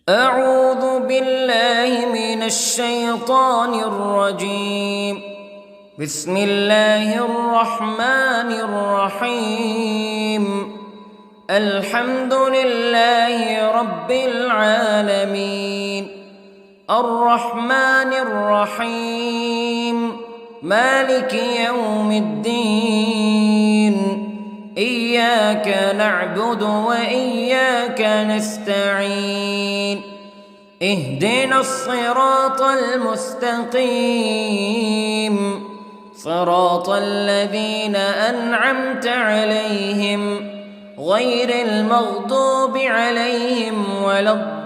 أعوذ بالله من الشيطان الرجيم. بسم الله الرحمن الرحيم. الحمد لله رب العالمين، الرحمن الرحيم، مالك يوم الدين. إياك نعبد وإياك نستعين. اهدنا الصراط المستقيم، صراط الذين أنعمت عليهم غير المغضوب عليهم ولا الضالين.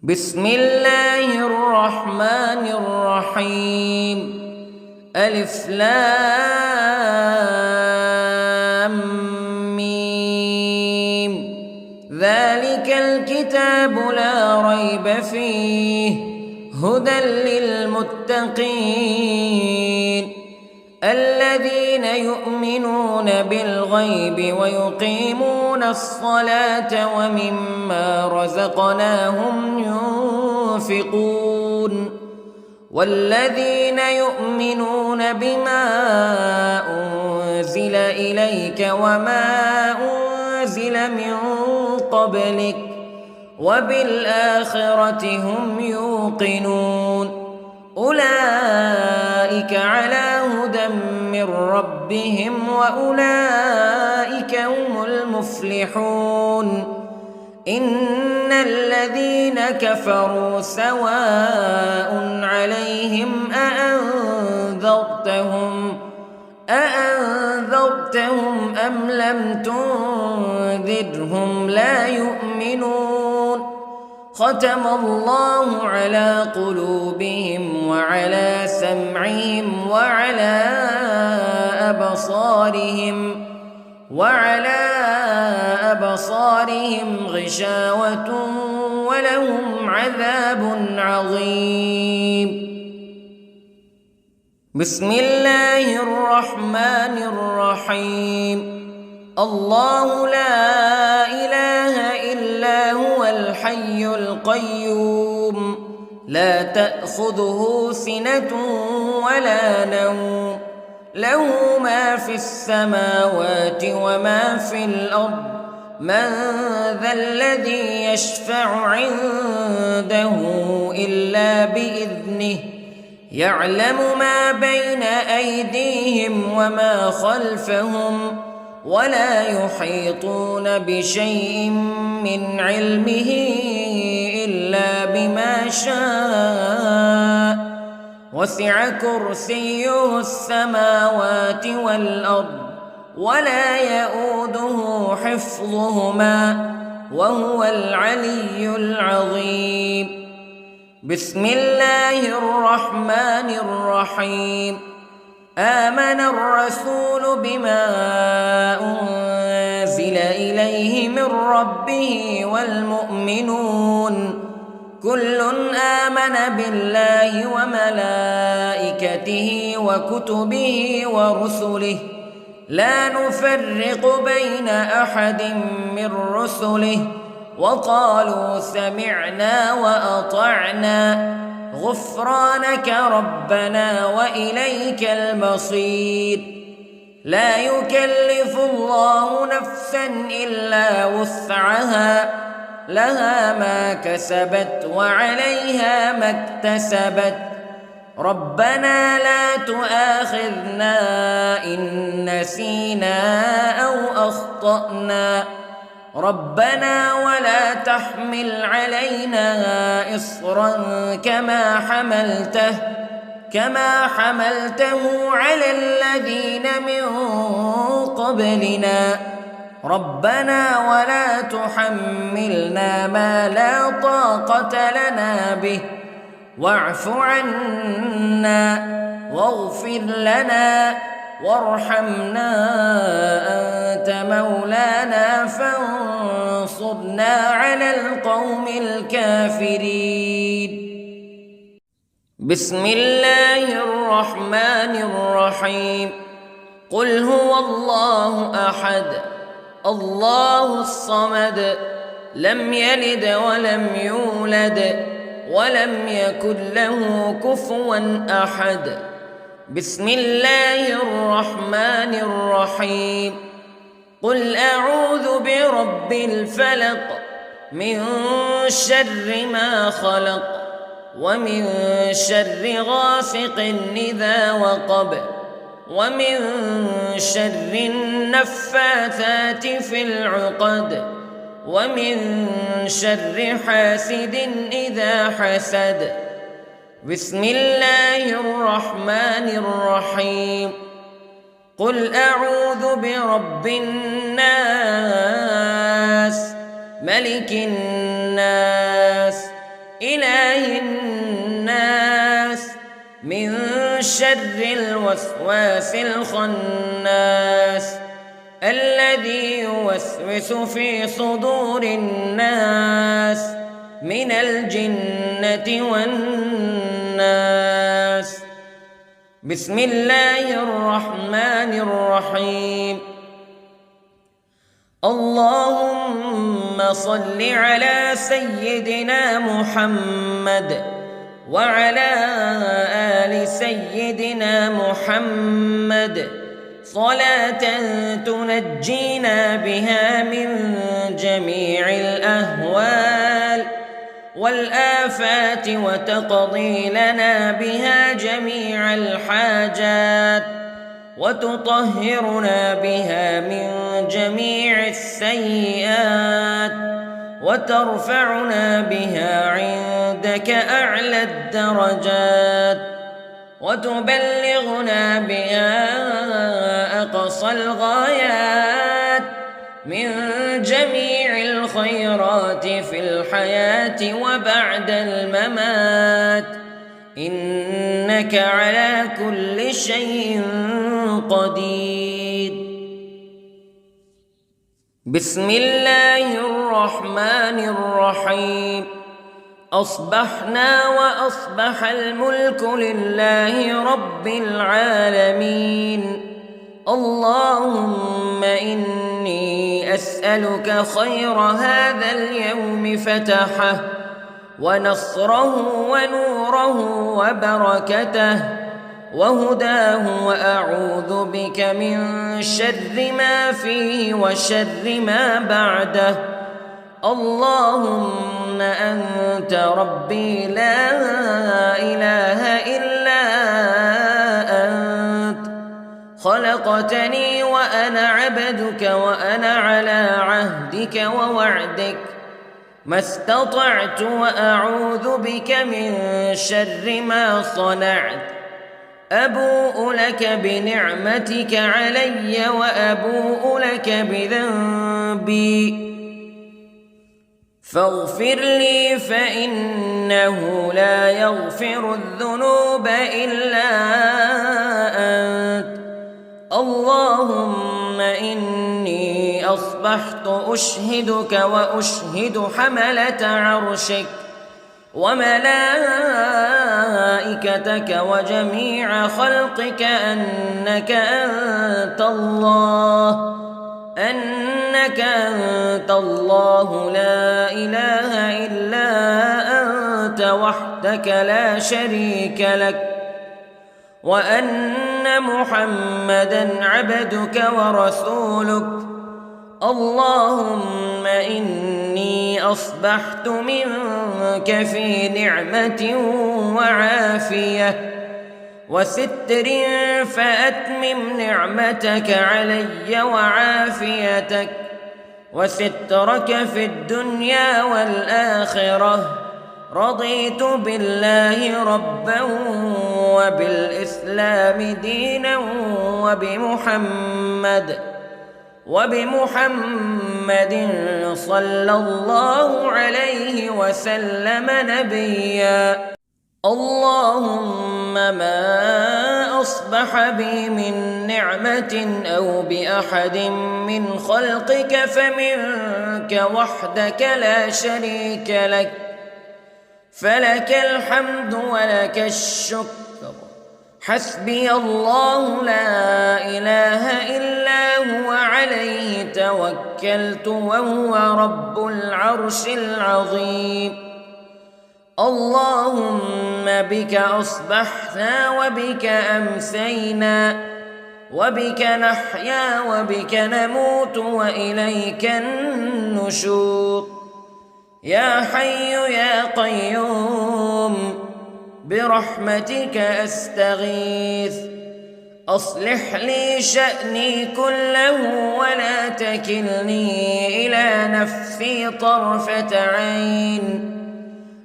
بسم الله الرحمن الرحيم. ألف لام ميم. ذلك الكتاب لا ريب فيه هدى للمتقين الذين يؤمنون بالغيب ويقيمون الصلاة ومما رزقناهم ينفقون والذين يؤمنون بما أنزل إليك وما أنزل من قبلك وبالآخرة هم يوقنون. أولئك على هدى من ربهم وأولئك هم المفلحون. إن الذين كفروا سواء عليهم أأنذرتهم أم لم تنذرهم لا يؤمنون. ختم الله على قلوبهم وعلى سمعهم وعلى أبصارهم غشاوة ولهم عذاب عظيم. بسم الله الرحمن الرحيم. الله لا إله إلا هو الحي القيوم لا تأخذه سنة ولا نوم له ما في السماوات وما في الأرض. من ذا الذي يشفع عنده إلا بإذنه يعلم ما بين أيديهم وما خلفهم ولا يحيطون بشيء من علمه إلا بما شاء. وسع كرسيه السماوات والأرض ولا يؤوده حفظهما وهو العلي العظيم. بسم الله الرحمن الرحيم. آمن الرسول بما أنزل إليه من ربه والمؤمنون كل آمن بالله وملائكته وكتبه ورسله لا نفرق بين أحد من رسله وقالوا سمعنا وأطعنا غفرانك ربنا وإليك المصير. لا يكلف الله نفسا إلا وسعها لها ما كسبت وعليها ما اكتسبت. ربنا لا تؤاخذنا إن نسينا أو أخطأنا ربنا ولا تحمل علينا إصرا كما حملته على الذين من قبلنا ربنا ولا تحملنا ما لا طاقة لنا به واعف عنا واغفر لنا وارحمنا أنت مولانا فانصرنا على القوم الكافرين. بسم الله الرحمن الرحيم. قل هو الله أحد الله الصمد لم يلد ولم يولد ولم يكن له كفوا أحد. بسم الله الرحمن الرحيم. قل أعوذ برب الفلق من شر ما خلق ومن شر غاسق إذا وقب ومن شر النفاثات في العقد ومن شر حاسد إذا حسد. بسم الله الرحمن الرحيم. قل أعوذ برب الناس ملك الناس إله الناس من شر الوسواس الخناس الذي يوسوس في صدور الناس من الجنة والناس. بسم الله الرحمن الرحيم. اللهم صل على سيدنا محمد وعلى آل سيدنا محمد صلاة تنجينا بها من جميع الأهوال والآفات وتقضي لنا بها جميع الحاجات وتطهرنا بها من جميع السيئات وترفعنا بها عندك أعلى الدرجات وتبلغنا بها أقصى الغايات من جميع الخيرات في الحياة وبعد الممات إنك على كل شيء قدير. بسم الله الرحمن الرحيم. أصبحنا وأصبح الملك لله رب العالمين. اللهم إني أسألك خير هذا اليوم فتحه ونصره ونوره وبركته وهداه وأعوذ بك من شر ما فيه وشر ما بعده. اللهم أنت ربي لا إله إلا أنت خلقتني وأنا عبدك وأنا على عهدك ووعدك ما استطعت وأعوذ بك من شر ما صنعت. أبوء لك بنعمتك علي وأبوء لك بذنبي فاغفر لي فإنه لا يغفر الذنوب إلا أنت. اللهم إني أصبحت أشهدك وأشهد حملة عرشك وملائكتك وجميع خلقك أنك أنت الله لا إله إلا أنت وحدك لا شريك لك وأن محمدًا عبدك ورسولك. اللهم إني أصبحت منك في نعمة وعافية وستر فأتمم نعمتك علي وعافيتك وسترك في الدنيا والآخرة. رضيت بالله ربا وبالإسلام دينا وبمحمد صلى الله عليه وسلم نبيا. اللهم ما أصبح بي من نعمة أو بأحد من خلقك فمنك وحدك لا شريك لك فلك الحمد ولك الشكر حسبي الله لا إله إلا هو عليه توكلت وهو رب العرش العظيم. اللهم بك أصبحنا وبك أمسينا وبك نحيا وبك نموت وإليك النشور. يا حي يا قيوم برحمتك أستغيث، أصلح لي شأني كله ولا تكلني إلى نفسي طرفة عين.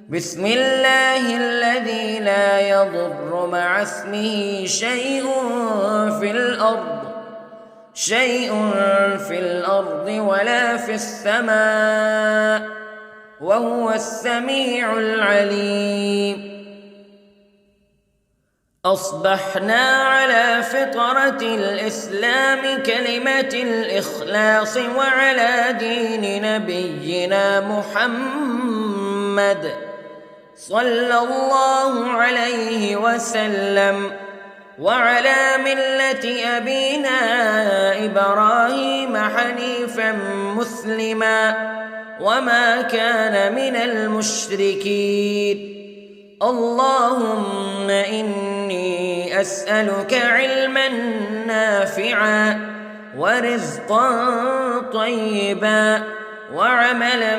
بسم الله الذي لا يضر مع اسمه شيء في الأرض ولا في السماء وهو السميع العليم. أصبحنا على فطرة الإسلام كلمة الإخلاص وعلى دين نبينا محمد صلى الله عليه وسلم وعلى ملة أبينا إبراهيم حنيفا مسلما وما كان من المشركين. اللهم إني أسألك علما نافعا ورزقا طيبا وعملا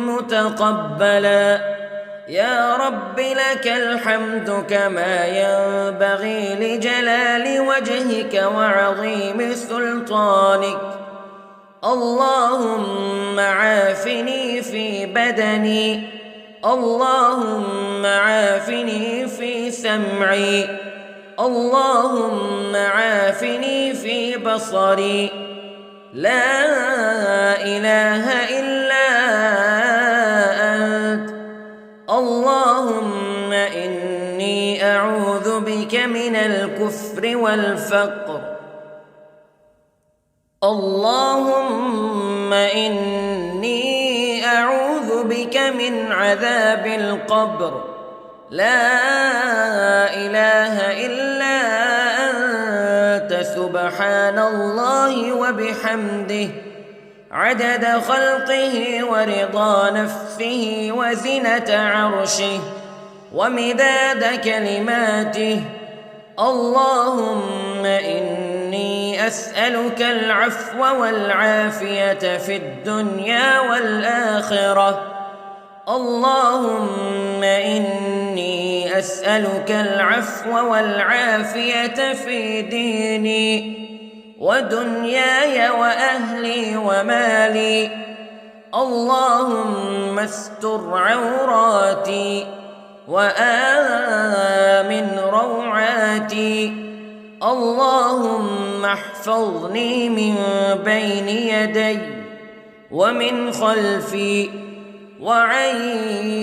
متقبلا. يا رب لك الحمد كما ينبغي لجلال وجهك وعظيم سلطانك. اللهم عافني في بدني، اللهم عافني في سمعي، اللهم عافني في بصري. لا إله إلا أنت. اللهم إني أعوذ بك من الكفر والفقر. اللهم إني أعوذ بك من عذاب القبر. لا إله إلا أنت سبحان الله وبحمده عدد خلقه ورضا نفسه وزنة عرشه ومداد كلماته. اللهم إني أسألك العفو والعافية في الدنيا والآخرة. اللهم إني أسألك العفو والعافية في ديني ودنياي وأهلي ومالي. اللهم استر عوراتي وآمن روعاتي. اللهم احفظني من بين يدي ومن خلفي وعن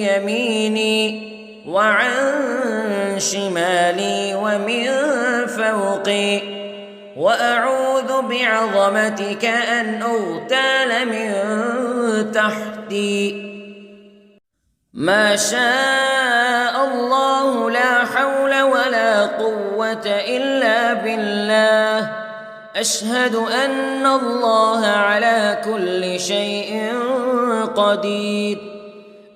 يميني وعن شمالي ومن فوقي، وأعوذ بعظمتك أن أغتال من تحتي. ما شاء الله لا حول ولا قوة إلا بالله. أشهد أن الله على كل شيء قدير.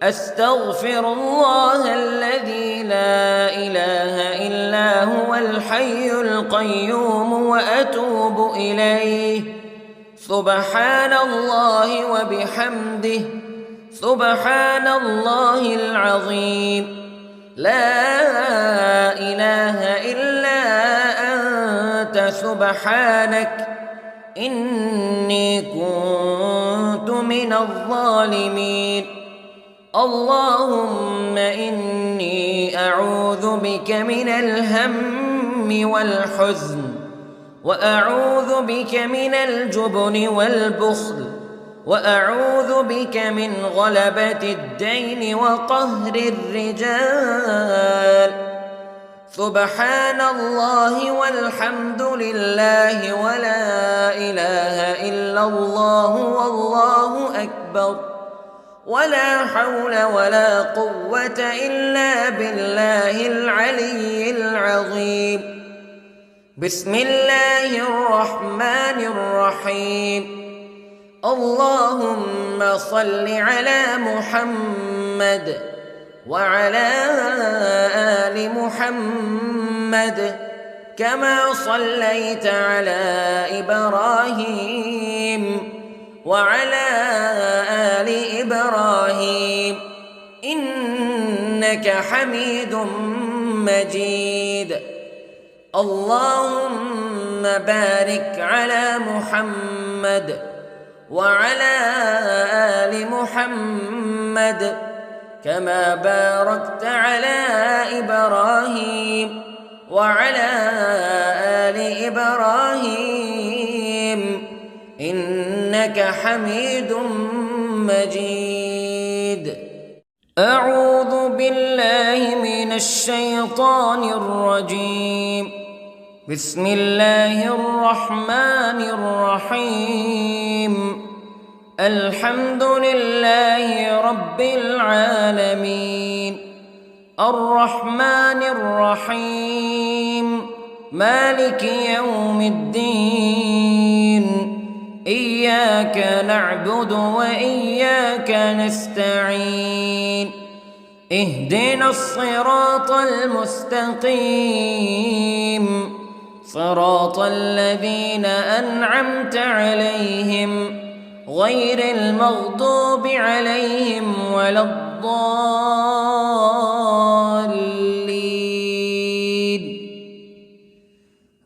أستغفر الله الذي لا إله إلا هو الحي القيوم وأتوب إليه. سبحان الله وبحمده سبحان الله العظيم. لا إله إلا أنت سبحانك إني كنت من الظالمين. اللهم إني أعوذ بك من الهم والحزن، وأعوذ بك من الجبن والبخل، وأعوذ بك من غلبة الدين وقهر الرجال. سبحان الله والحمد لله ولا إله إلا الله والله أكبر. ولا حول ولا قوة إلا بالله العلي العظيم. بسم الله الرحمن الرحيم. اللهم صل على محمد وعلى آل محمد كما صليت على إبراهيم وعلى آل إبراهيم إنك حميد مجيد. اللهم بارك على محمد وعلى آل محمد كما باركت على إبراهيم وعلى آل إبراهيم إنك حميد مجيد. أعوذ بالله من الشيطان الرجيم. بسم الله الرحمن الرحيم. الحمد لله رب العالمين الرحمن الرحيم مالك يوم الدين إياك نعبد وإياك نستعين اهدنا الصراط المستقيم صراط الذين أنعمت عليهم غير المغضوب عليهم ولا الضالين.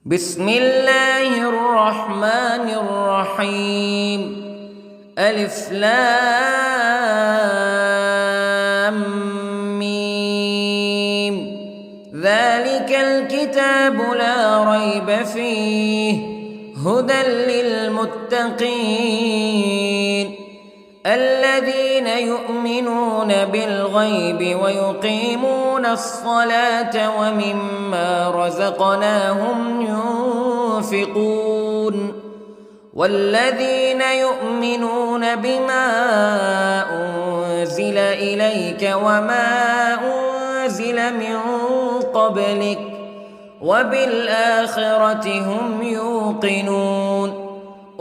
بسم الله الرحمن الرحيم. ألف لام ميم ذلك الكتاب لا ريب فيه هدى للمتقين الذين يؤمنون بالغيب ويقيمون الصلاة ومما رزقناهم ينفقون والذين يؤمنون بما أنزل إليك وما أنزل من قبلك وبالآخرة هم يوقنون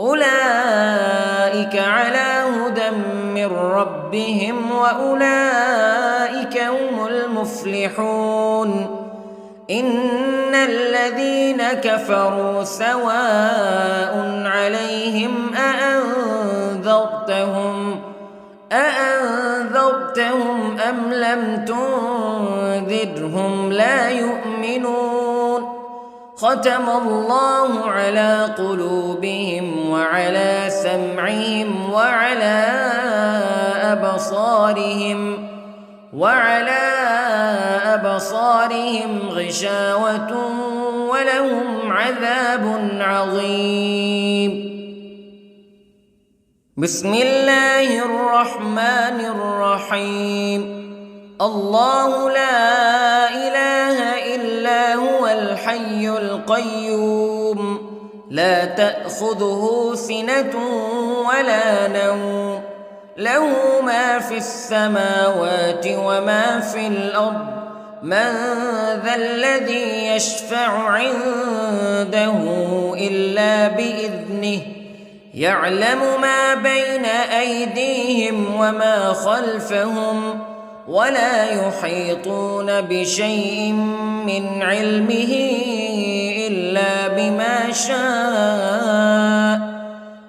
أولئك على هدى من ربهم وأولئك هم المفلحون. إن الذين كفروا سواء عليهم أأنذرتهم أم لم تنذرهم لا يؤمنون. ختم الله على قلوبهم وعلى سمعهم وعلى أبصارهم غشاوة ولهم عذاب عظيم. بسم الله الرحمن الرحيم. الله لا إله إلا هو الحي القيوم لا تأخذه سنة ولا نوم له ما في السماوات وما في الأرض من ذا الذي يشفع عنده إلا بإذنه يعلم ما بين أيديهم وما خلفهم ولا يحيطون بشيء من علمه إلا بما شاء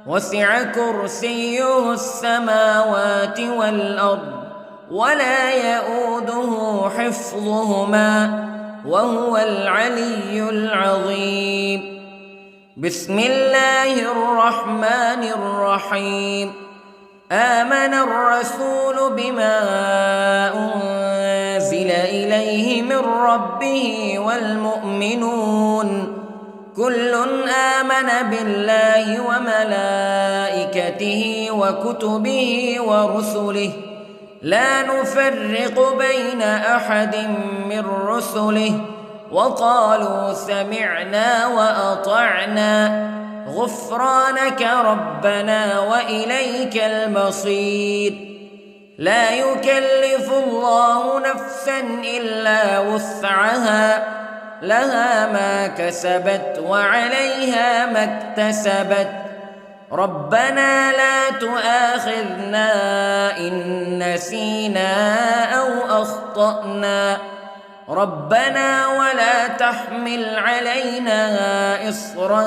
وسع كرسيه السماوات والأرض ولا يؤوده حفظهما وهو العلي العظيم. بسم الله الرحمن الرحيم. آمن الرسول بما أنزل إليه من ربه والمؤمنون كل آمن بالله وملائكته وكتبه ورسله لا نفرق بين أحد من رسله وقالوا سمعنا وأطعنا غفرانك ربنا وإليك المصير. لا يكلف الله نفسا إلا وسعها لها ما كسبت وعليها ما اكتسبت ربنا لا تؤاخذنا إن نسينا أو أخطأنا ربنا ولا تحمل علينا إصرا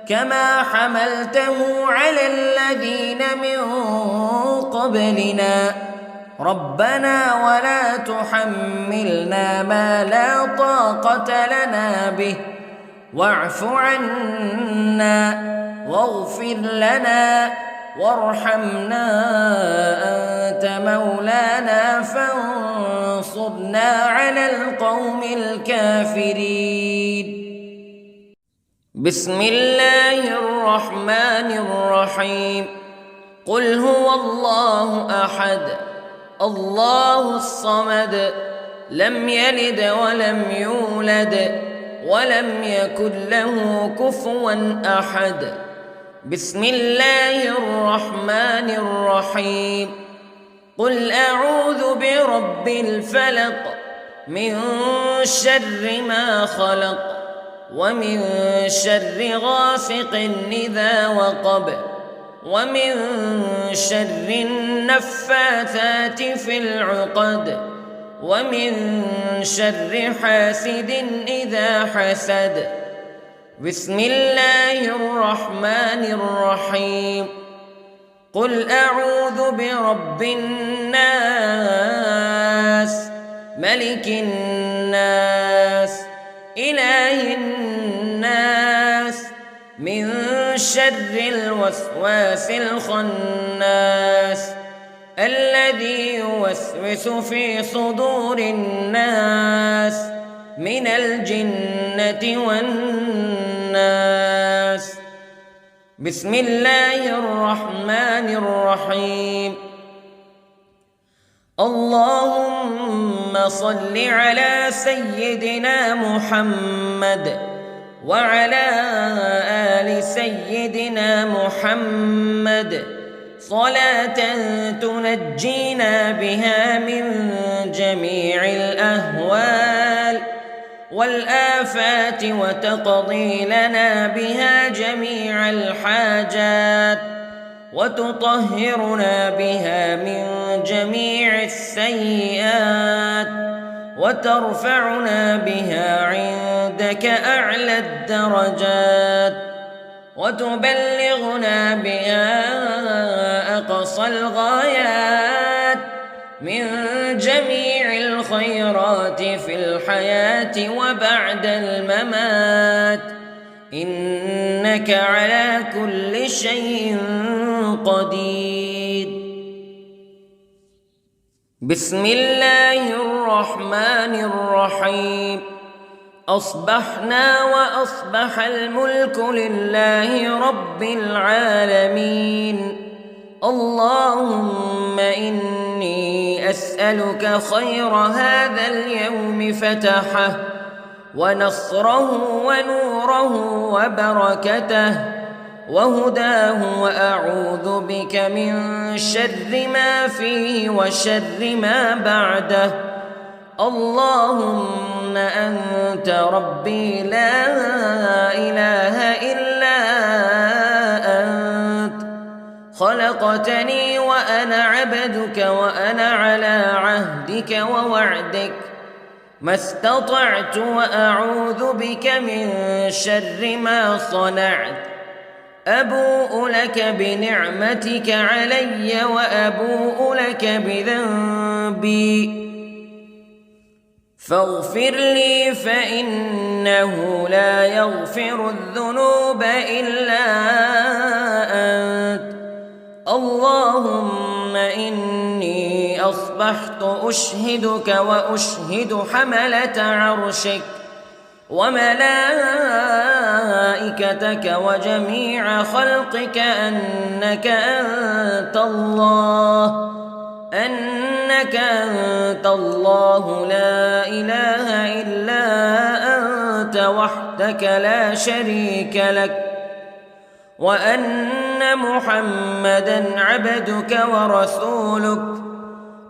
كما حملته على الذين من قبلنا ربنا ولا تحملنا ما لا طاقة لنا به واعف عنا واغفر لنا وارحمنا أنت مولانا فانصرنا على القوم الكافرين. بسم الله الرحمن الرحيم. قل هو الله أحد الله الصمد لم يلد ولم يولد ولم يكن له كفوا أحد. بسم الله الرحمن الرحيم. قل أعوذ برب الفلق من شر ما خلق ومن شر غاسق إذا وقب ومن شر النفاثات في العقد ومن شر حاسد إذا حسد. بسم الله الرحمن الرحيم. قل أعوذ برب الناس ملك الناس إله الناس من شر الوسواس الخناس الذي يوسوس في صدور الناس من الجنة والناس. بسم الله الرحمن الرحيم. اللهم صل على سيدنا محمد وعلى آل سيدنا محمد صلاة تنجينا بها من جميع الأهوال والآفات وتقضي لنا بها جميع الحاجات وتطهرنا بها من جميع السيئات وترفعنا بها عندك أعلى الدرجات وتبلغنا بها أقصى الغايات من جميع الخيرات في الحياة وبعد الممات إنك على كل شيء قدير. بسم الله الرحمن الرحيم. أصبحنا وأصبح الملك لله رب العالمين. اللهم إني أسألك خير هذا اليوم فتحه ونصره ونوره وبركته وهداه وأعوذ بك من شر ما فيه وشر ما بعده. اللهم أنت ربي لا إله إلا أنت خلقتني وأنا عبدك وأنا على عهدك ووعدك ما استطعت وأعوذ بك من شر ما صنعت. أبوء لك بنعمتك علي وأبوء لك بذنبي فاغفر لي فإنه لا يغفر الذنوب إلا أنت. اللهم إني أصبحت أشهدك وأشهد حملة عرشك وملائكتك وجميع خلقك أنك أنت الله لا إله إلا أنت وحدك لا شريك لك وأن أن محمدًا عبدك ورسولك.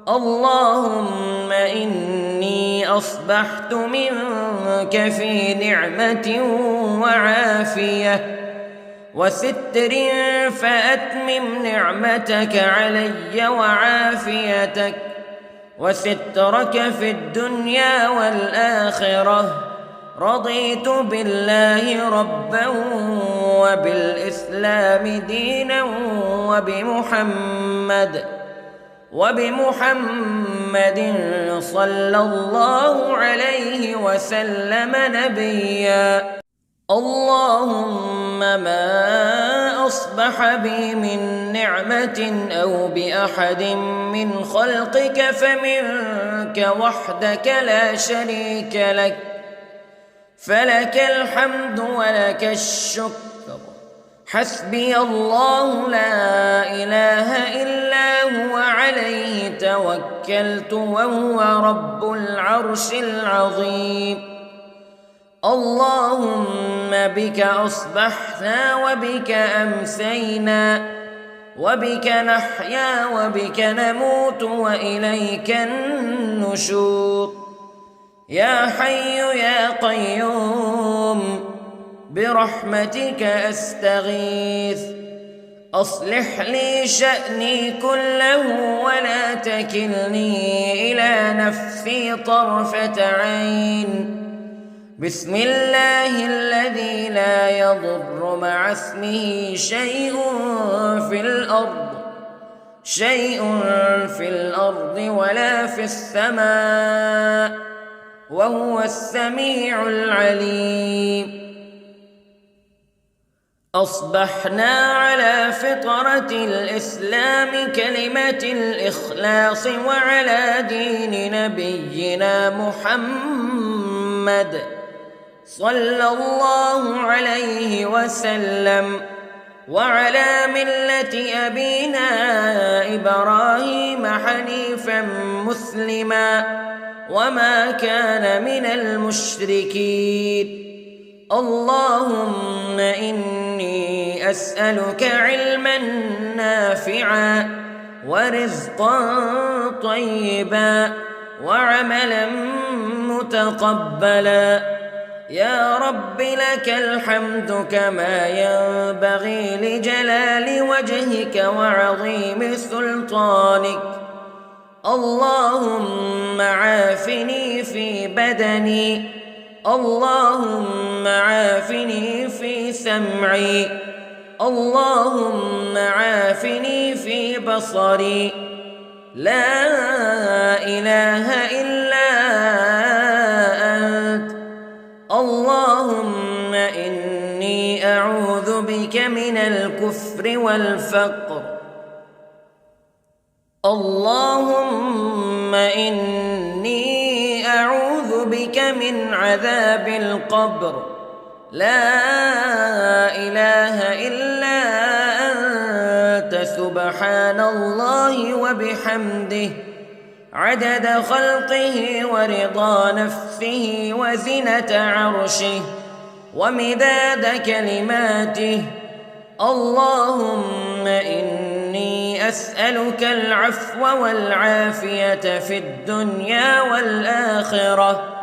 اللهم إني أصبحت منك في نعمة وعافية وستر، فأتمم نعمتك علي وعافيتك وسترك في الدنيا والآخرة. رضيت بالله ربا وبالإسلام دينا وبمحمد صلى الله عليه وسلم نبيا. اللهم ما أصبح بي من نعمة أو بأحد من خلقك فمنك وحدك لا شريك لك، فلك الحمد ولك الشكر. حسبي الله لا إله إلا هو عليه توكلت وهو رب العرش العظيم. اللهم بك أصبحنا وبك أمسينا وبك نحيا وبك نموت وإليك النشور. يا حي يا قيوم برحمتك أستغيث، أصلح لي شأني كله ولا تكلني إلى نفسي طرفة عين. بسم الله الذي لا يضر مع اسمه شيء في الأرض ولا في السماء، وهو السميع العليم. أصبحنا على فطرة الإسلام كلمة الإخلاص وعلى دين نبينا محمد صلى الله عليه وسلم، وعلى ملة أبينا إبراهيم حنيفا مسلما وما كان من المشركين. اللهم إني أسألك علما نافعا ورزقا طيبا وعملا متقبلا. يا رب لك الحمد كما ينبغي لجلال وجهك وعظيم سلطانك. اللهم عافني في بدني، اللهم عافني في سمعي، اللهم عافني في بصري. لا إله إلا أنت. اللهم إني أعوذ بك من الكفر والفقر. اللهم إني أعوذ بك من عذاب القبر. لا إله إلا أنت سبحان الله وبحمده عدد خلقه ورضا نفسه وزنة عرشه ومداد كلماته. اللهم إني أسألك العفو والعافية في الدنيا والآخرة.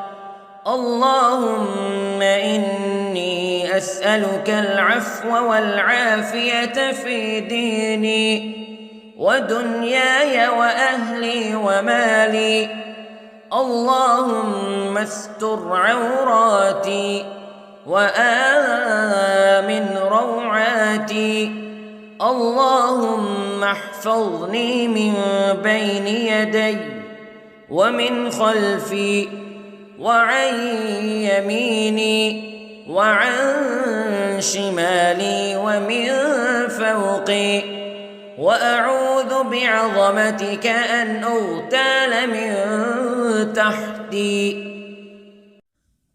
اللهم إني أسألك العفو والعافية في ديني ودنياي وأهلي ومالي. اللهم استر عوراتي وآمن روعاتي. اللهم احفظني من بين يدي ومن خلفي وعن يميني وعن شمالي ومن فوقي، وأعوذ بعظمتك أن أغتال من تحتي.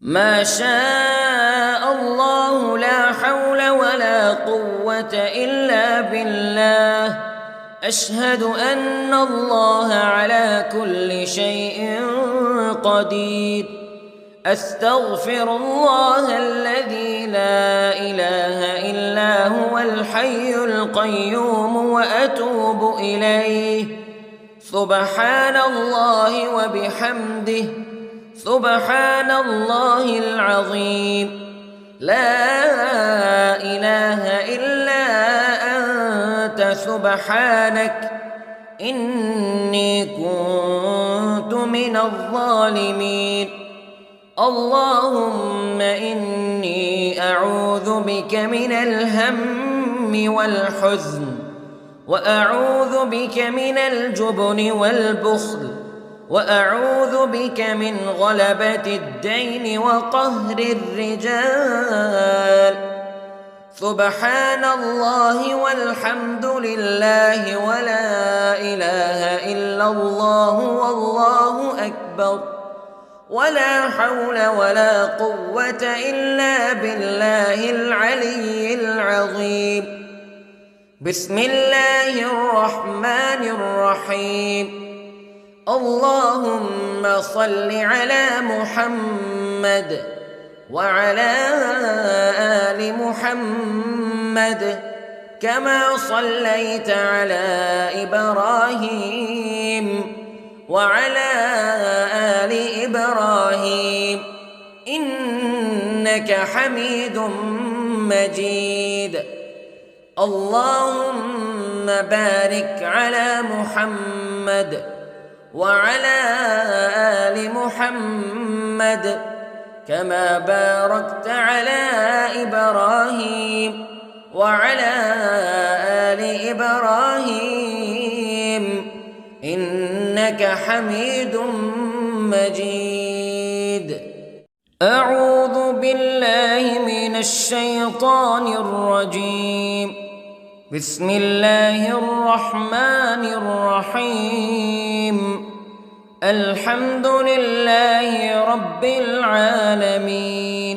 ما شاء الله لا حول ولا قوة إلا بالله. أشهد أن الله على كل شيء قدير. أستغفر الله الذي لا إله إلا هو الحي القيوم وأتوب إليه. سبحان الله وبحمده، سبحان الله العظيم. لا إله إلا أنت سبحانك إني كنت من الظالمين. اللهم إني أعوذ بك من الهم والحزن، وأعوذ بك من الجبن والبخل، وأعوذ بك من غلبة الدين وقهر الرجال. سبحان الله والحمد لله ولا إله إلا الله والله أكبر، ولا حول ولا قوة إلا بالله العلي العظيم. بسم الله الرحمن الرحيم. اللهم صل على محمد وعلى آل محمد كما صليت على إبراهيم وعلى آل إبراهيم إنك حميد مجيد. اللهم بارك على محمد وعلى آل محمد كما باركت على إبراهيم وعلى آل إبراهيم إنك حميد مجيد. أعوذ بالله من الشيطان الرجيم. بسم الله الرحمن الرحيم. الحمد لله رب العالمين،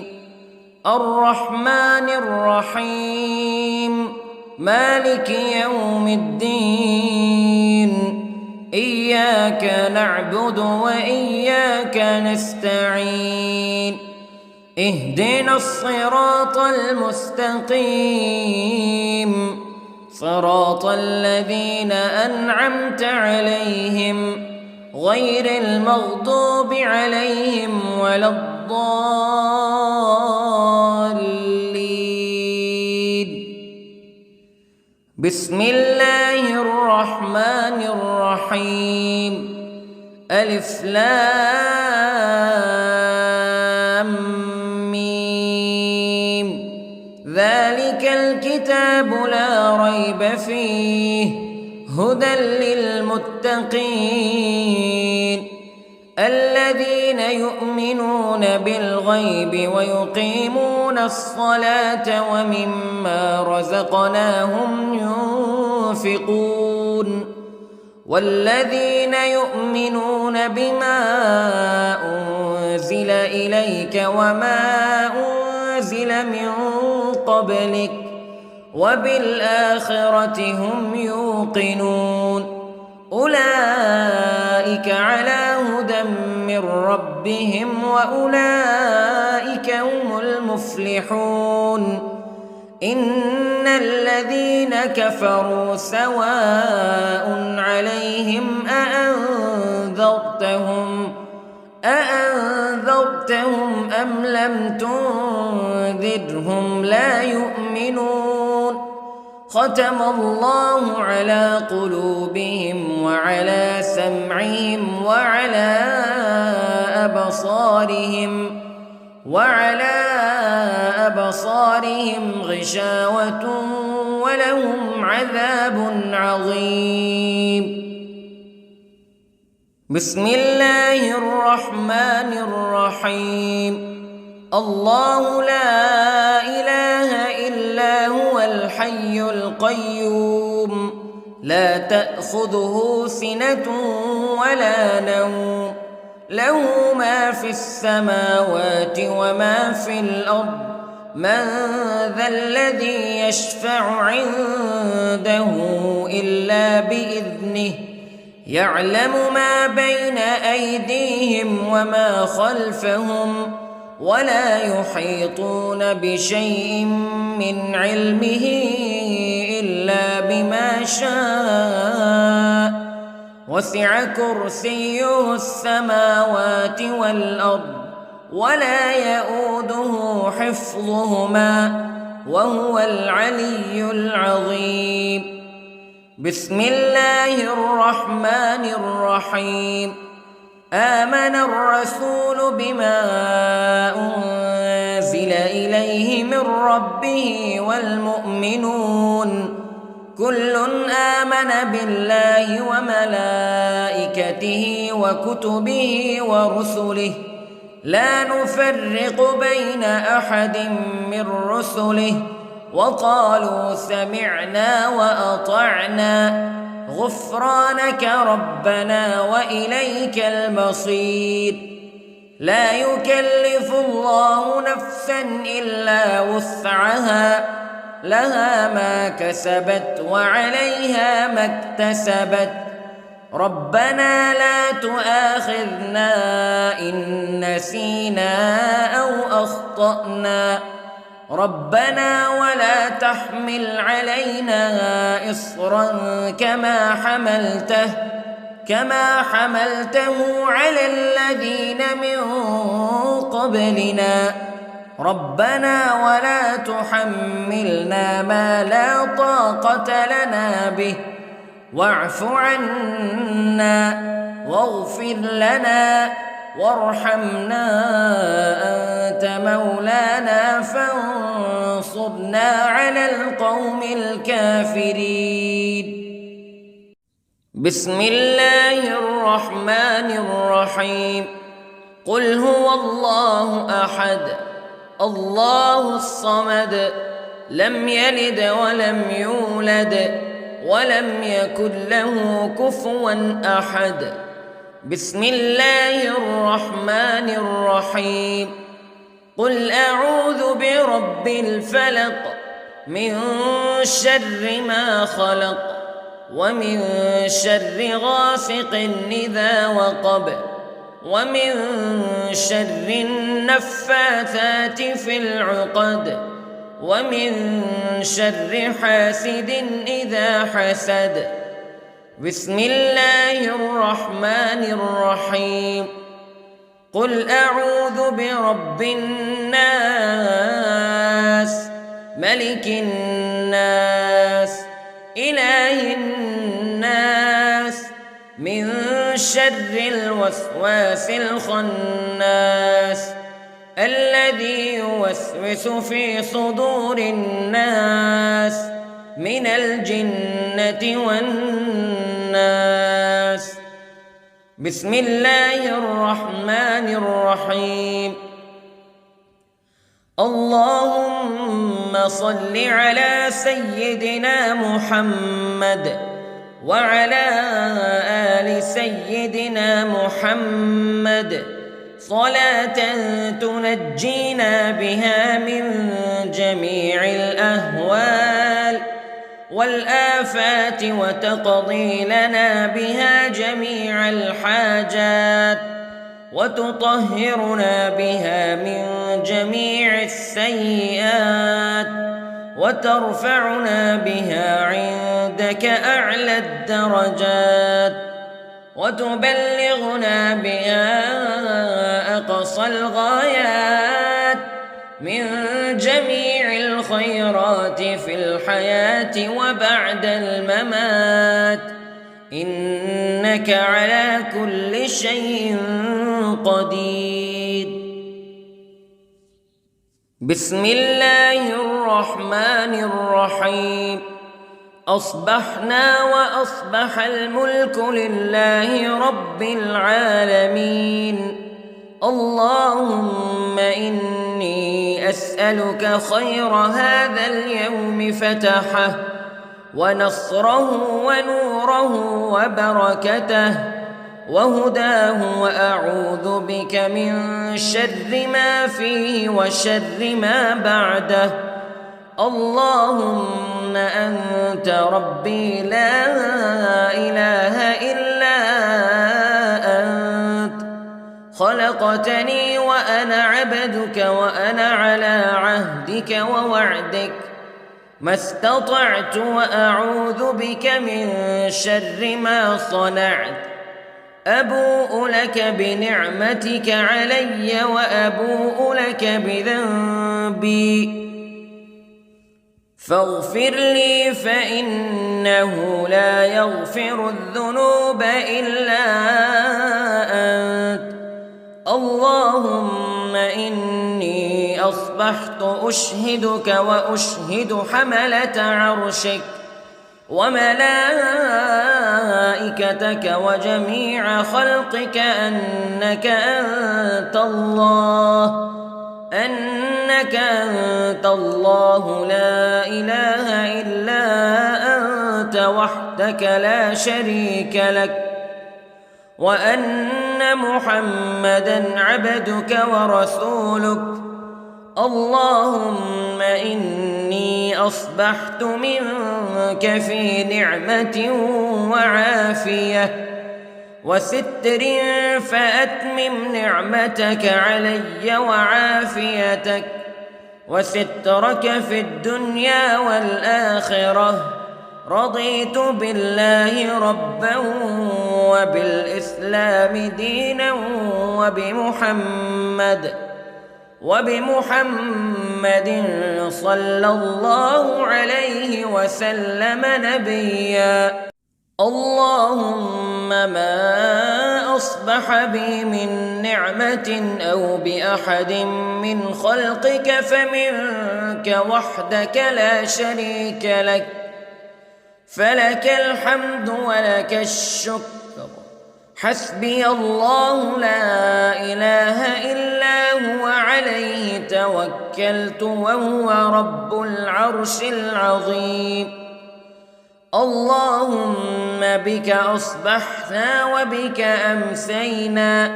الرحمن الرحيم، مالك يوم الدين. إياك نعبد وإياك نستعين. اهدنا الصراط المستقيم، صراط الذين أنعمت عليهم غير المغضوب عليهم ولا الضالين. بسم الله الرحمن الرحيم. ألف لام ميم. ذلك الكتاب لا ريب فيه هدى للمتقين الذين يؤمنون بالغيب ويقيمون الصلاة ومما رزقناهم ينفقون والذين يؤمنون بما أنزل إليك وما أنزل من قبلك وبالآخرة هم يوقنون أولئك على هدى من ربهم وأولئك هم المفلحون. إن الذين كفروا سواء عليهم أأنذرتهم أم لم تنذرهم لا يؤمنون. ختم الله على قلوبهم وعلى سمعهم وعلى أبصارهم غشاوة ولهم عذاب عظيم. بسم الله الرحمن الرحيم. الله لا إله إلا هو الحي القيوم لا تأخذه سنة ولا نوم له ما في السماوات وما في الأرض من ذا الذي يشفع عنده إلا بإذنه يعلم ما بين أيديهم وما خلفهم ولا يحيطون بشيء من علمه إلا بما شاء وسع كرسيه السماوات والأرض ولا يؤوده حفظهما وهو العلي العظيم. بسم الله الرحمن الرحيم. آمن الرسول بما أنزل إليه من ربه والمؤمنون كل آمن بالله وملائكته وكتبه ورسله لا نفرق بين أحد من رسله وقالوا سمعنا وأطعنا غفرانك ربنا وإليك المصير. لا يكلف الله نفسا إلا وسعها لها ما كسبت وعليها ما اكتسبت ربنا لا تؤاخذنا إن نسينا أو أخطأنا ربنا ولا تحمل علينا إصرا كما حملته على الذين من قبلنا ربنا ولا تحملنا ما لا طاقة لنا به واعف عنا واغفر لنا وارحمنا أنت مولانا فانصرنا على القوم الكافرين. بسم الله الرحمن الرحيم. قل هو الله أحد الله الصمد لم يلد ولم يولد ولم يكن له كفوا أحد. بسم الله الرحمن الرحيم. قل أعوذ برب الفلق من شر ما خلق ومن شر غاسق إذا وقب ومن شر النفاثات في العقد ومن شر حاسد إذا حسد. بسم الله الرحمن الرحيم. قل أعوذ برب الناس ملك الناس إله الناس من شر الوسواس الخناس الذي يوسوس في صدور الناس من الجنة والناس. بسم الله الرحمن الرحيم. اللهم صل على سيدنا محمد وعلى آل سيدنا محمد صلاة تنجينا بها من جميع الأهوال والآفات وتقضي لنا بها جميع الحاجات وتطهرنا بها من جميع السيئات وترفعنا بها عندك أعلى الدرجات وتبلغنا بها أقصى الغايات من جميع الخيرات في الحياة وبعد الممات إنك على كل شيء قدير. بسم الله الرحمن الرحيم. أصبحنا وأصبح الملك لله رب العالمين. اللهم إني أسألك خير هذا اليوم فتحه ونصره ونوره وبركته وهداه وأعوذ بك من شر ما فيه وشر ما بعده. اللهم أنت ربي لا إله إلا خلقتني وأنا عبدك وأنا على عهدك ووعدك ما استطعت وأعوذ بك من شر ما صنعت أبوء لك بنعمتك علي وأبوء لك بذنبي فاغفر لي فإنه لا يغفر الذنوب إلا أنت اللهم إني أصبحت أشهدك وأشهد حملة عرشك وملائكتك وجميع خلقك أنك أنت الله لا إله إلا أنت وحدك لا شريك لك وأن محمدًا عبدك ورسولك اللهم إني أصبحت منك في نعمة وعافية وستر فأتمم نعمتك علي وعافيتك وسترك في الدنيا والآخرة رضيت بالله ربا وبالإسلام دينا وبمحمد صلى الله عليه وسلم نبيا اللهم ما أصبح بي من نعمة أو بأحد من خلقك فمنك وحدك لا شريك لك فلك الحمد ولك الشكر حسبي الله لا إله إلا هو عليه توكلت وهو رب العرش العظيم اللهم بك أصبحنا وبك أمسينا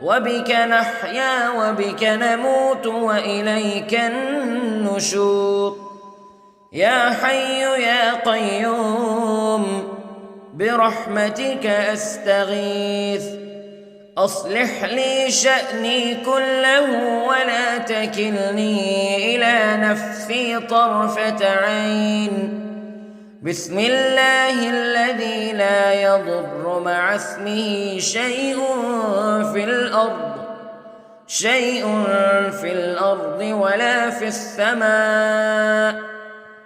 وبك نحيا وبك نموت وإليك النشور يا حي يا قيوم برحمتك أستغيث أصلح لي شأني كله ولا تكلني إلى نفسي طرفة عين بسم الله الذي لا يضر مع اسمه شيء في الأرض ولا في السماء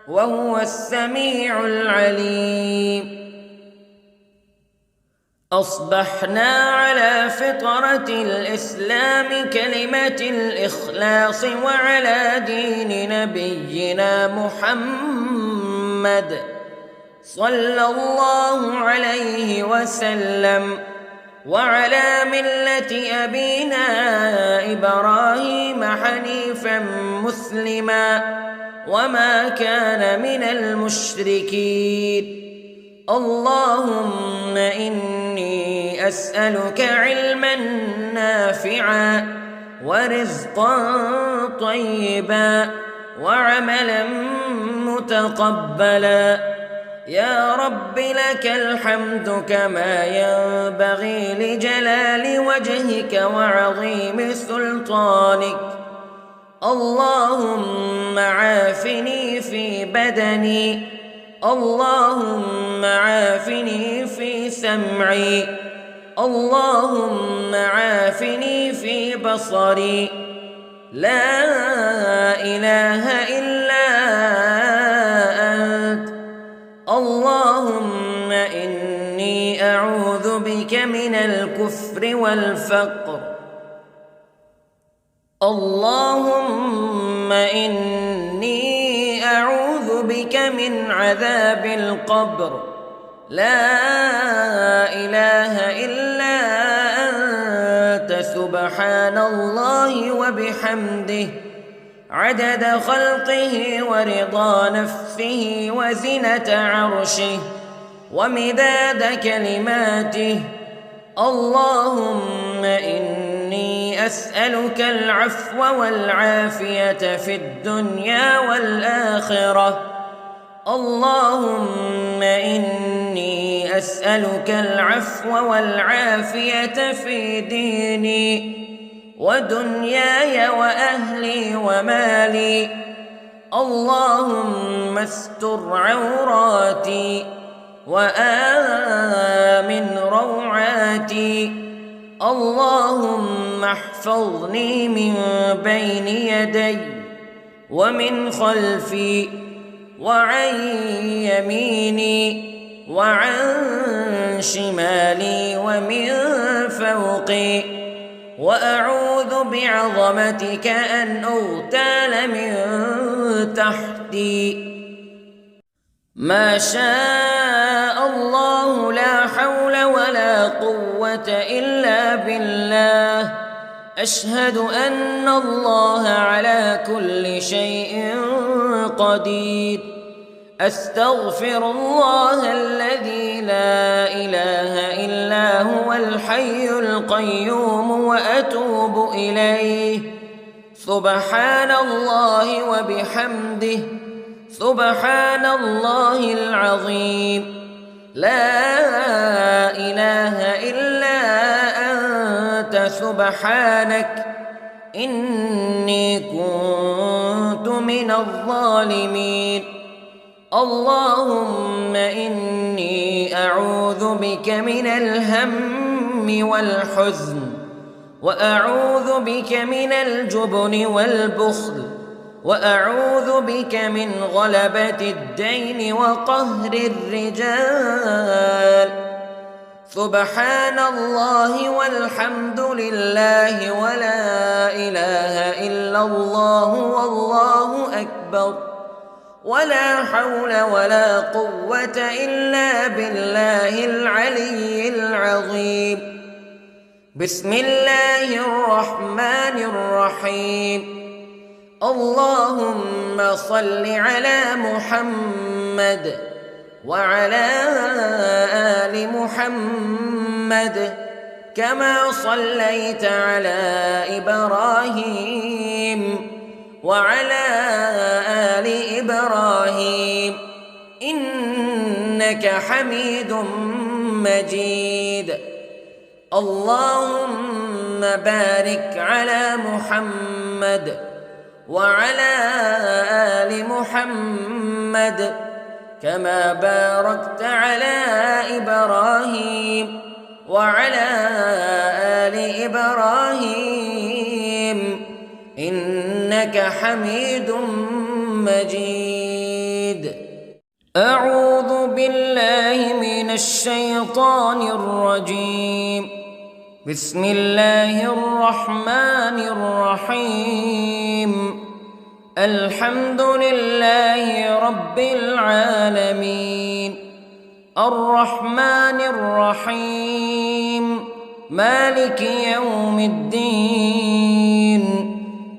وهو السميع العليم أصبحنا على فطرة الإسلام كلمة الإخلاص وعلى دين نبينا محمد صلى الله عليه وسلم وعلى ملة أبينا إبراهيم حنيفا مسلما وما كان من المشركين اللهم إني أسألك علما نافعا ورزقا طيبا وعملا متقبلا يا رب لك الحمد كما ينبغي لجلال وجهك وعظيم سلطانك اللهم عافني في بدني اللهم عافني في سمعي اللهم عافني في بصري لا إله إلا أنت اللهم إني أعوذ بك من الكفر والفقر اللهم إني أعوذ بك من عذاب القبر لا إله إلا أنت سبحان الله وبحمده عدد خلقه ورضا نفسه وزنة عرشه ومداد كلماته اللهم إني أسألك العفو والعافية في الدنيا والآخرة اللهم إني أسألك العفو والعافية في ديني ودنياي وأهلي ومالي. اللهم استر عوراتي وآمن روعاتي. اللهم احفظني من بين يدي ومن خلفي وعن يميني وعن شمالي ومن فوقي، وأعوذ بعظمتك أن أغتال من تحتي. ما شاء الله لا حول ولا قوة إلا بالله. أشهد أن الله على كل شيء قدير. أستغفر الله الذي لا إله إلا هو الحي القيوم وأتوب إليه. سبحان الله وبحمده، سبحان الله العظيم. لا إله إلا أنت سبحانك إني كنت من الظالمين. اللهم إني أعوذ بك من الهم والحزن، وأعوذ بك من الجبن والبخل، وأعوذ بك من غلبة الدين وقهر الرجال. سبحان الله والحمد لله ولا إله إلا الله والله أكبر، ولا حول ولا قوة إلا بالله العلي العظيم. بسم الله الرحمن الرحيم. اللهم صل على محمد وعلى آل محمد كما صليت على إبراهيم وعلى آل إبراهيم إنك حميد مجيد. اللهم بارك على محمد وعلى آل محمد كما باركت على إبراهيم وعلى آل إبراهيم إنك حميد مجيد. أعوذ بالله من الشيطان الرجيم. بسم الله الرحمن الرحيم. الحمد لله رب العالمين، الرحمن الرحيم، مالك يوم الدين.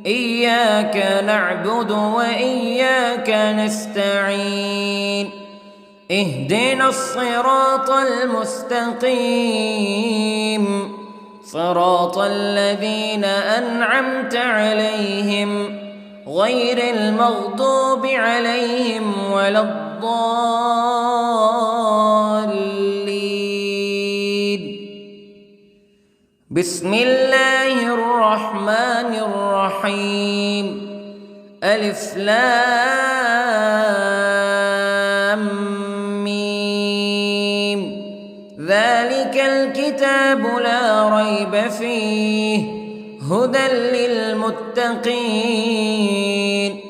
إياك نعبد وإياك نستعين. اهدنا الصراط المستقيم، صراط الذين أنعمت عليهم غير المغضوب عليهم ولا الضالين. بسم الله الرحمن الرحيم. ألف لام ميم. ذلك الكتاب لا ريب فيه هدى للمتقين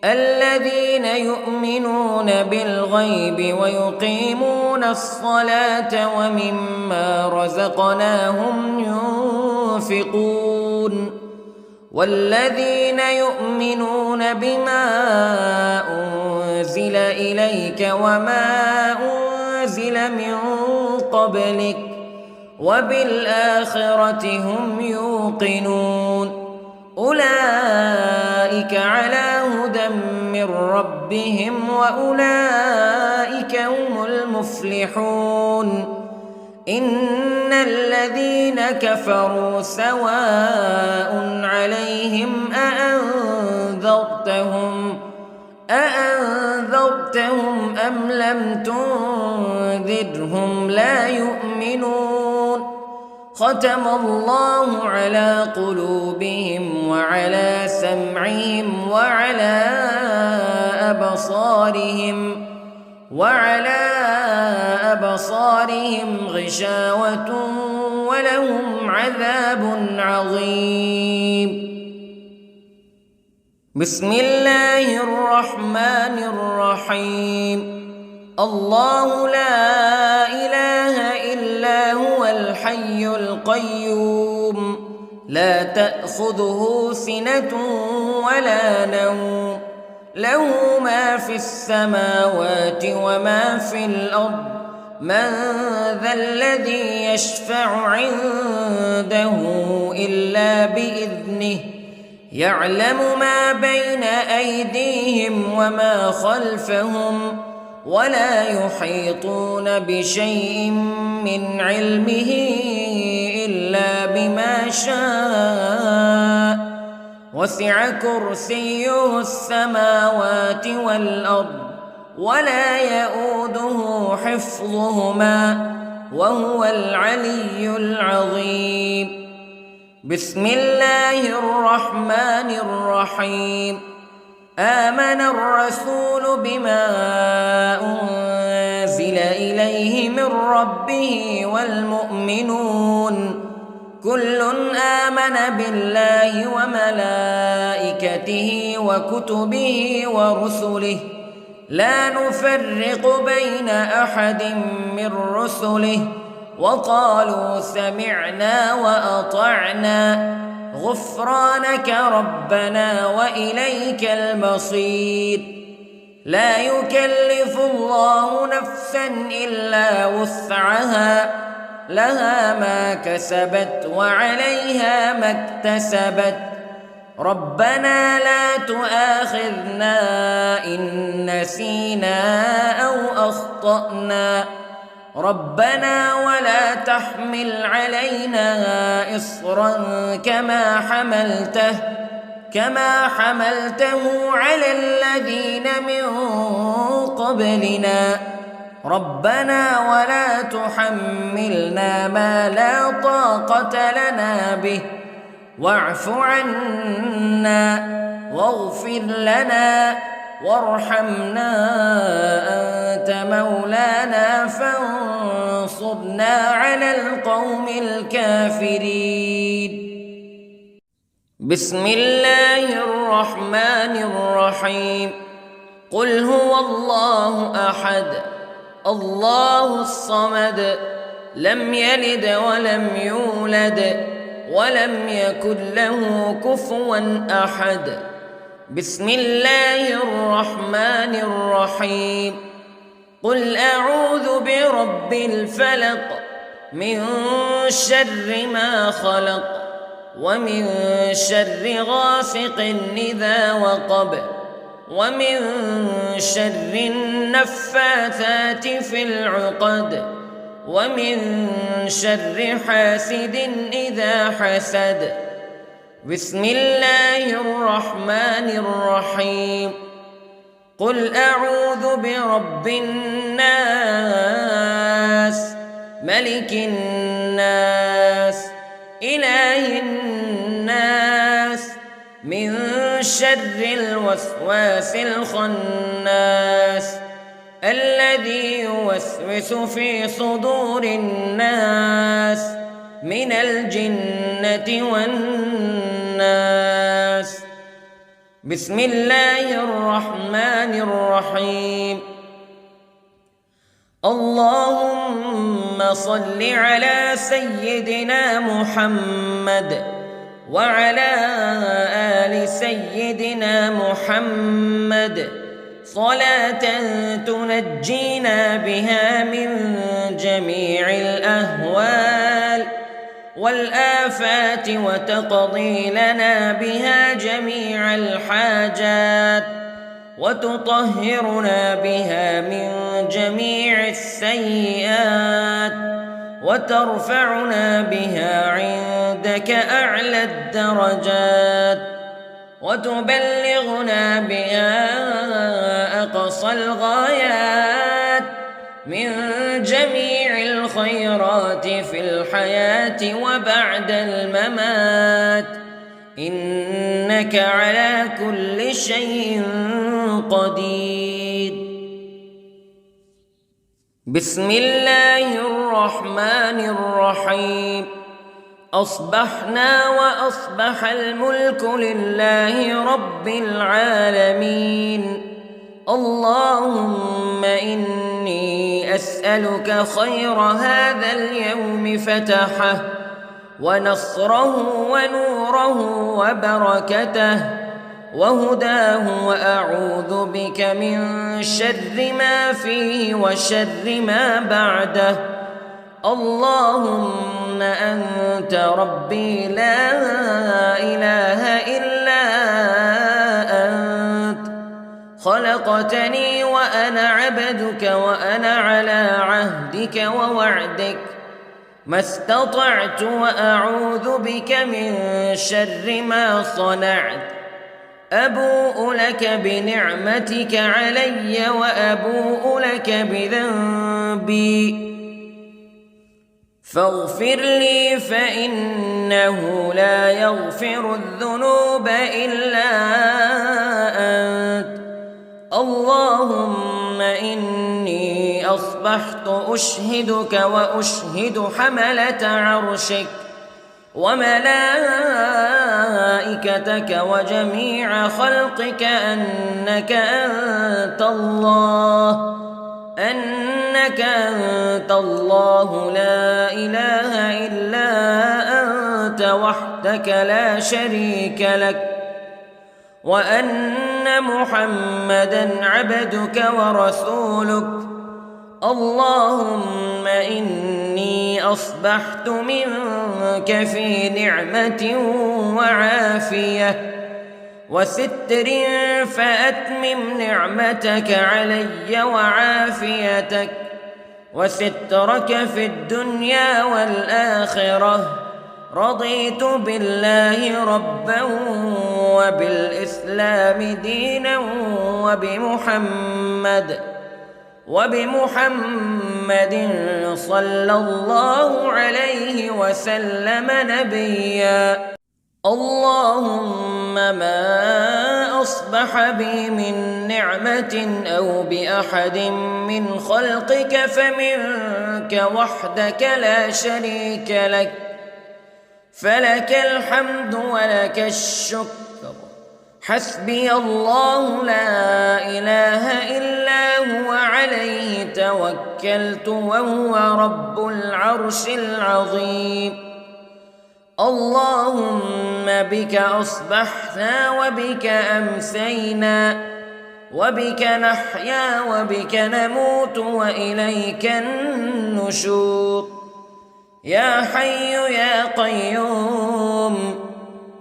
الذين يؤمنون بالغيب ويقيمون الصلاة ومما رزقناهم ينفقون والذين يؤمنون بما أنزل إليك وما أنزل من قبلك وبالآخرة هم يوقنون أولئك على هدى من ربهم وأولئك هم المفلحون إن الذين كفروا سواء عليهم أأنذرتهم أم لم تنذرهم لا يؤمنون ختم الله على قلوبهم وعلى سمعهم وعلى أبصارهم غشاوة ولهم عذاب عظيم. بسم الله الرحمن الرحيم. الله لا إله إلا هو الحي القيوم لا تأخذه سنة ولا نوم له ما في السماوات وما في الأرض من ذا الذي يشفع عنده إلا بإذنه يعلم ما بين أيديهم وما خلفهم ولا يحيطون بشيء من علمه إلا بما شاء وسع كرسيه السماوات والأرض ولا يؤوده حفظهما وهو العلي العظيم. بسم الله الرحمن الرحيم. آمن الرسول بما أنزل إليه من ربه والمؤمنون كل آمن بالله وملائكته وكتبه ورسله لا نفرق بين أحد من رسله وقالوا سمعنا وأطعنا غفرانك ربنا وإليك المصير. لا يكلف الله نفسا إلا وسعها لها ما كسبت وعليها ما اكتسبت ربنا لا تؤاخذنا إن نسينا أو أخطأنا ربنا ولا تحمل علينا إصرا كما حملته على الذين من قبلنا ربنا ولا تحملنا ما لا طاقة لنا به واعف عنا واغفر لنا وارحمنا أنت مولانا فانصرنا على القوم الكافرين. بسم الله الرحمن الرحيم. قل هو الله أحد الله الصمد لم يلد ولم يولد ولم يكن له كفوا أحد. بسم الله الرحمن الرحيم. قل أعوذ برب الفلق من شر ما خلق ومن شر غاسق إذا وقب ومن شر النفاثات في العقد ومن شر حاسد إذا حسد. بسم الله الرحمن الرحيم. قل أعوذ برب الناس ملك الناس إله الناس من شر الوسواس الخناس الذي يوسوس في صدور الناس من الجنة والناس. بسم الله الرحمن الرحيم. اللهم صل على سيدنا محمد وعلى آل سيدنا محمد صلاة تنجينا بها من جميع الأهوال والآفات وتقضي لنا بها جميع الحاجات وتطهرنا بها من جميع السيئات وترفعنا بها عندك أعلى الدرجات. وتبلغنا بها أقصى الغايات من جميع الخيرات في الحياة وبعد الممات، إنك على كل شيء قدير. بسم الله الرحمن الرحيم. أصبحنا وأصبح الملك لله رب العالمين. اللهم إني أسألك خير هذا اليوم فتحه ونصره ونوره وبركته وهداه، وأعوذ بك من شر ما فيه وشر ما بعده. اللهم أنت ربي لا إله إلا أنت، خلقتني وأنا عبدك وأنا على عهدك ووعدك ما استطعت، وأعوذ بك من شر ما صنعت. أبوء لك بنعمتك علي وأبوء لك بذنبي، فاغفر لي فإنه لا يغفر الذنوب إلا أنت. اللهم إني أصبحت أشهدك وأشهد حملة عرشك وملائكتك وجميع خلقك أنك أنت الله لا إله إلا أنت وحدك لا شريك لك، وأن محمدًا عبدك ورسولك. اللهم إني أصبحت منك في نعمة وعافية وستر، فأتمم نعمتك علي وعافيتك وسترك في الدنيا والآخرة. رضيت بالله ربا وبالإسلام دينا وبمحمد صلى الله عليه وسلم نبيا. اللهم ما أصبح بي من نعمة أو بأحد من خلقك فمنك وحدك لا شريك لك، فلك الحمد ولك الشكر. حسبي الله لا إله إلا هو عليه توكلت وهو رب العرش العظيم. اللهم بك أصبحنا وبك أمسينا وبك نحيا وبك نموت وإليك النشور. يا حي يا قيوم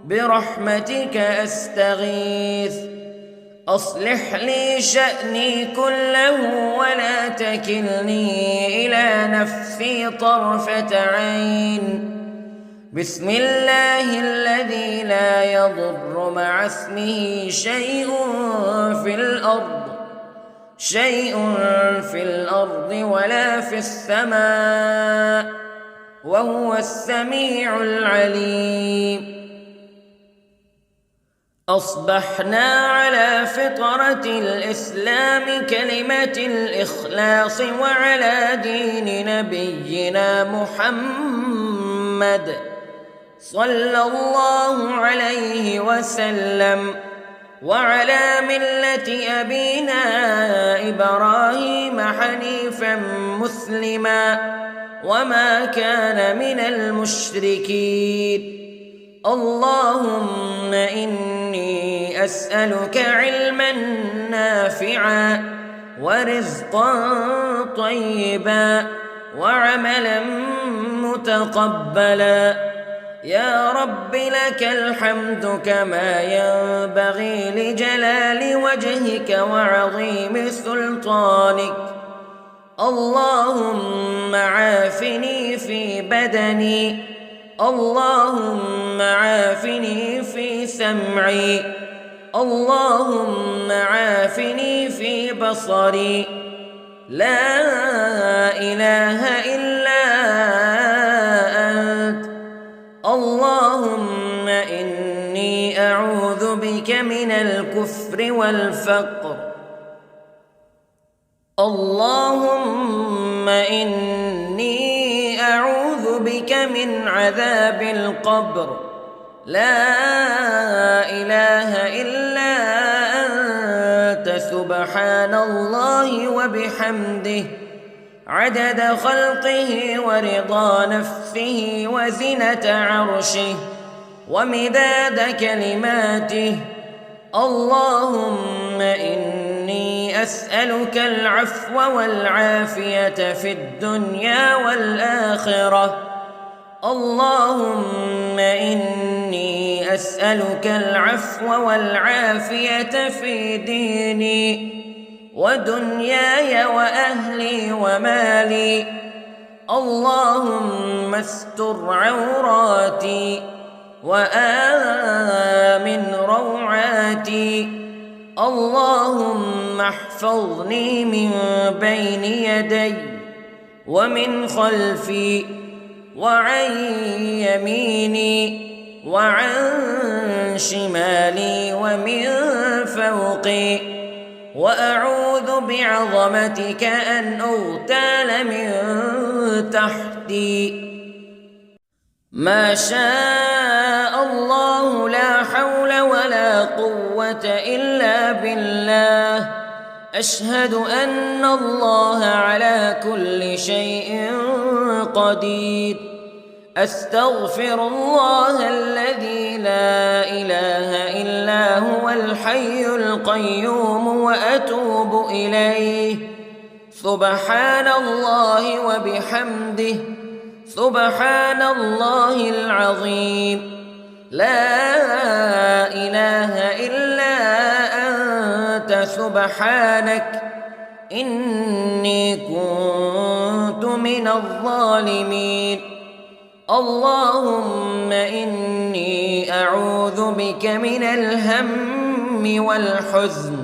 برحمتك أستغيث، أصلح لي شأني كله ولا تكلني إلى نفسي طرفة عين. بسم الله الذي لا يضر مع اسمه شيء في الأرض ولا في السماء، وهو السميع العليم. أصبحنا على فطرة الإسلام كلمة الإخلاص وعلى دين نبينا محمد صلى الله عليه وسلم، وعلى ملة أبينا إبراهيم حنيفا مسلما وما كان من المشركين. اللهم إني أسألك علما نافعا ورزقا طيبا وعملا متقبلا. يا رب لك الحمد كما ينبغي لجلال وجهك وعظيم سلطانك. اللهم عافني في بدني، اللهم عافني في سمعي، اللهم عافني في بصري لا إله إلا أنت اللهم إني أعوذ بك من الكفر والفقر اللهم إني أعوذ بك من عذاب القبر لا إله إلا أنت سبحان الله وبحمده عدد خلقه ورضا نفسه وزنة عرشه ومداد كلماته اللهم إني أسألك العفو والعافية في الدنيا والآخرة اللهم إني أسألك العفو والعافية في ديني ودنياي وأهلي ومالي اللهم استر عوراتي وآمن روعاتي اللهم احفظني من بين يدي ومن خلفي وعن يميني وعن شمالي ومن فوقي وأعوذ بعظمتك أن أغتال من تحتي ما شاء الله لا حول ولا قوة إلا بالله أشهد أن الله على كل شيء قدير أستغفر الله الذي لا إله إلا هو الحي القيوم وأتوب إليه سبحان الله وبحمده سبحان الله العظيم لا إله إلا أنت سبحانك إني كنت من الظالمين اللهم إني أعوذ بك من الهم والحزن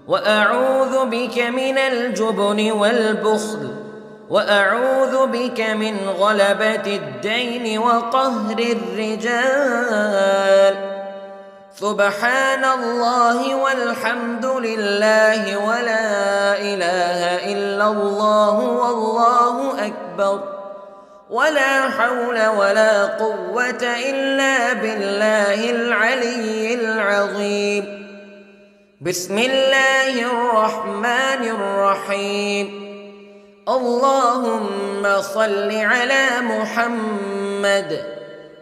وأعوذ بك من الجبن والبخل وأعوذ بك من غلبة الدين وقهر الرجال سبحان الله والحمد لله ولا إله إلا الله والله أكبر ولا حول ولا قوة إلا بالله العلي العظيم بسم الله الرحمن الرحيم اللهم صل على محمد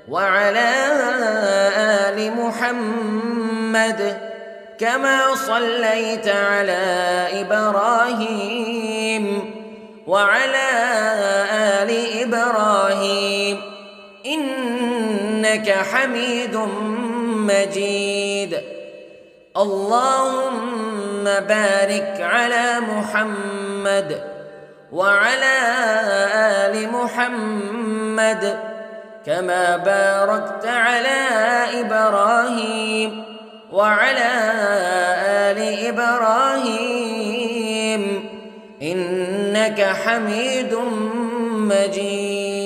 وعلى آل محمد كما صليت على إبراهيم وعلى آل إبراهيم إنك حميد مجيد اللهم بارك على محمد وعلى آل محمد كما باركت على إبراهيم وعلى آل إبراهيم إنك حميد مجيد